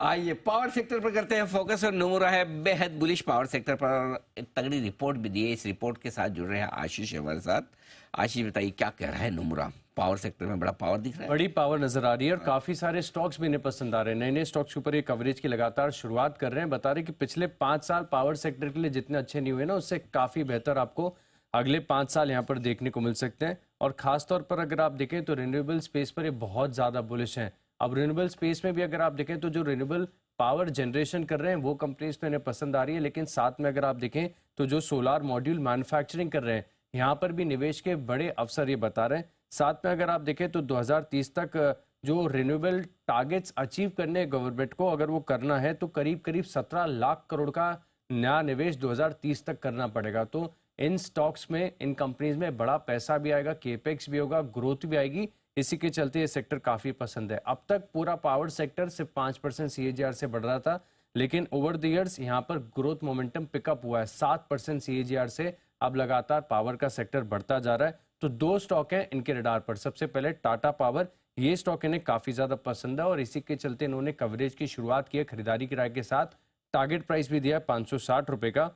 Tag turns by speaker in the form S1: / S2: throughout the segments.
S1: आइए power sector पर करते हैं फोकस। और नोमुरा है बेहद बुलिश पावर सेक्टर पर और एक तगड़ी रिपोर्ट भी दी है। इस रिपोर्ट के साथ जुड़ रहे हैं आशीष हमारे साथ। आशीष बताइए क्या कह रहा है नोमुरा? पावर सेक्टर में बड़ा पावर दिख रहा है,
S2: बड़ी पावर नजर आ रही है और काफी सारे स्टॉक्स भी इन्हें पसंद आ रहे हैं। नए नए स्टॉक्स के ऊपर ये कवरेज की लगातार शुरुआत कर रहे हैं। बता रहे हैं कि पिछले 5 साल पावर सेक्टर के लिए जितने अच्छे नहीं हुए ना, उससे काफी बेहतर आपको अगले 5 साल यहाँ पर देखने को मिल सकते हैं। और खास तौर पर अगर आप देखें तो रिन्यूएबल स्पेस पर ये बहुत ज्यादा बुलिश हैं। अब रिन्यूएबल स्पेस में भी अगर आप देखें तो जो रिन्यूएबल पावर जनरेशन कर रहे हैं वो कंपनीज तो इन्हें पसंद आ रही है, लेकिन साथ में अगर आप देखें तो जो सोलार मॉड्यूल मैन्युफैक्चरिंग कर रहे हैं यहाँ पर भी निवेश के बड़े अवसर ये बता रहे हैं। साथ में अगर आप देखें तो 2030 तक जो रिन्यूएबल टारगेट्स अचीव करने गवर्नमेंट को अगर वो करना है तो करीब करीब 17 लाख करोड़ का नया निवेश 2030 तक करना पड़ेगा। तो इन स्टॉक्स में, इन कंपनीज में बड़ा पैसा भी आएगा, केपेक्स भी होगा, ग्रोथ भी आएगी। इसी के चलते ये सेक्टर काफी पसंद है। अब तक पूरा पावर सेक्टर सिर्फ 5% CAGR से बढ़ रहा था, लेकिन ओवर द ईयर्स यहाँ पर ग्रोथ मोमेंटम पिकअप हुआ है 7% CAGR से। अब लगातार पावर का सेक्टर बढ़ता जा रहा है। तो दो स्टॉक हैं इनके रडार पर। सबसे पहले टाटा पावर, ये स्टॉक इन्हें काफी ज्यादा पसंद है और इसी के चलते इन्होंने कवरेज की शुरुआत की है खरीदारी की राय के साथ। टारगेट प्राइस भी दिया है 560 रुपए का।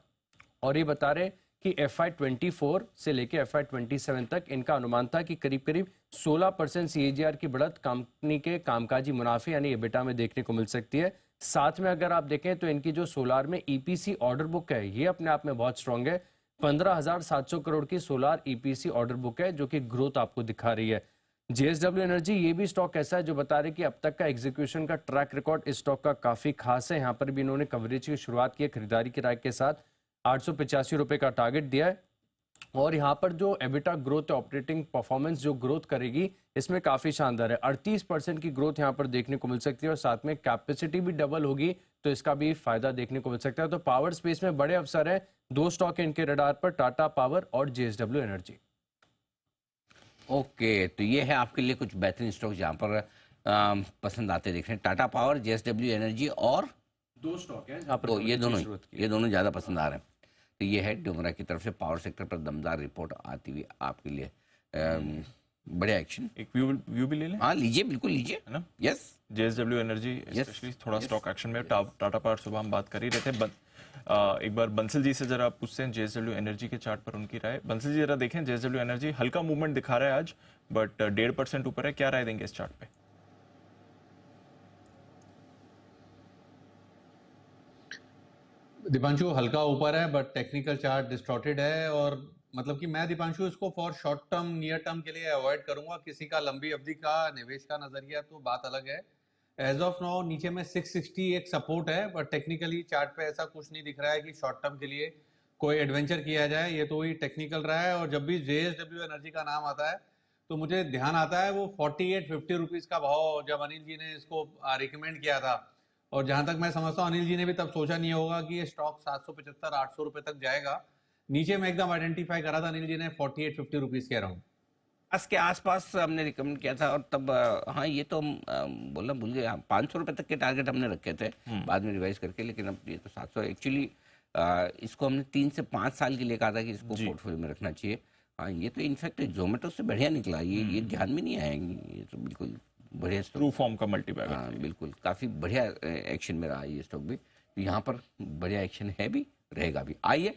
S2: और ये बता रहे कि FY24 से लेकर FY27 तक इनका अनुमान था कि करीब करीब 16% CAGR की बढ़त कंपनी के कामकाजी मुनाफे यानी EBITDA में देखने को मिल सकती है। साथ में अगर आप देखें तो इनकी जो सोलार में EPC ऑर्डर बुक है ये अपने आप में बहुत स्ट्रांग है। 15,700 करोड़ की सोलार EPC ऑर्डर बुक है जो कि ग्रोथ आपको दिखा रही है। JSW एनर्जी ये भी स्टॉक ऐसा है जो बता रहे कि अब तक का एग्जीक्यूशन का ट्रैक रिकॉर्ड इस स्टॉक का काफी खास है। यहाँ पर भी इन्होंने कवरेज की शुरुआत की है खरीदारी की राय के साथ। 885 रुपए का टारगेट दिया है। और यहाँ पर जो एबिटा ग्रोथ, ऑपरेटिंग परफॉर्मेंस जो ग्रोथ करेगी इसमें काफी शानदार है। 38% की ग्रोथ यहाँ पर देखने को मिल सकती है और साथ में कैपेसिटी भी डबल होगी तो इसका भी फायदा देखने को मिल सकता है। तो पावर स्पेस में बड़े अवसर है। दो स्टॉक है इनके रडार पर, टाटा पावर और JSW एनर्जी।
S1: ओके, तो ये है आपके लिए कुछ बेहतरीन स्टॉक जहाँ पर पसंद आते दिख रहे हैं। टाटा पावर, JSW एनर्जी और
S2: दो स्टॉक हैं जहाँ पर
S1: तो ये दोनों ज़्यादा पसंद आ रहे हैं। तो ये है डोमरा की तरफ से पावर सेक्टर पर दमदार रिपोर्ट आती हुई आपके लिए। बढ़िया एक्शन।
S3: एक व्यू भी ले लें?
S1: हाँ लीजिए, बिल्कुल लीजिए,
S3: है ना।
S1: यस।
S3: JSW एनर्जी स्पेशली थोड़ा स्टॉक एक्शन में। टाटा पावर सुबह हम बात कर ही रहे थे। एक बार बंसल जी से जरा आप पूछते हैं JSW एनर्जी के चार्ट पर उनकी राय। बंसल जी जरा देखें, JSW एनर्जी हल्का मूवमेंट दिखा रहा है आज, बट 1.5% ऊपर है। क्या राय देंगे इस चार्ट पे?
S4: दीपांशु हल्का ऊपर है बट टेक्निकल चार्ट डिस्टॉर्टेड है। और मतलब कि मैं दीपांशु इसको for short term, near term के लिए अवॉइड करूंगा। किसी का लंबी अवधि का निवेश का नजरिया तो बात अलग है। एज ऑफ नाउ नीचे में 660 एक सपोर्ट है, बट टेक्निकली चार्ट पे ऐसा कुछ नहीं दिख रहा है कि शॉर्ट टर्म के लिए कोई एडवेंचर किया जाए। ये तो ही टेक्निकल रहा है। और जब भी JSW एनर्जी का नाम आता है तो मुझे ध्यान आता है वो 48-50 रुपीज का भाव जब अनिल जी ने इसको रिकमेंड किया था। और जहां तक मैं समझता हूँ अनिल जी ने भी तब सोचा नहीं होगा कि ये स्टॉक 775-800 रुपए तक जाएगा। नीचे में एकदम आइडेंटिफाई करा था अनिल जी ने 48-50 रुपीज के अराउंड।
S1: के आसपास हमने रिकमेंड किया था और तब हाँ ये तो हम बोलना भूल गए। 500 रुपये तक के टारगेट हमने रखे थे, बाद में रिवाइज करके। लेकिन अब ये तो 700 एक्चुअली इसको हमने 3 से 5 साल के लिए कहा था कि इसको पोर्टफोलियो में रखना चाहिए। हाँ ये तो इनफैक्ट जोमेटो से बढ़िया निकला। ये ध्यान में नहीं आएंगे। ये तो बिल्कुल बढ़िया स्टॉक,
S3: ट्रू फॉर्म का मल्टीबैगर।
S1: हाँ बिल्कुल, काफ़ी बढ़िया एक्शन में रहा ये स्टॉक भी। तो यहाँ पर बढ़िया एक्शन है भी, रहेगा भी। आइए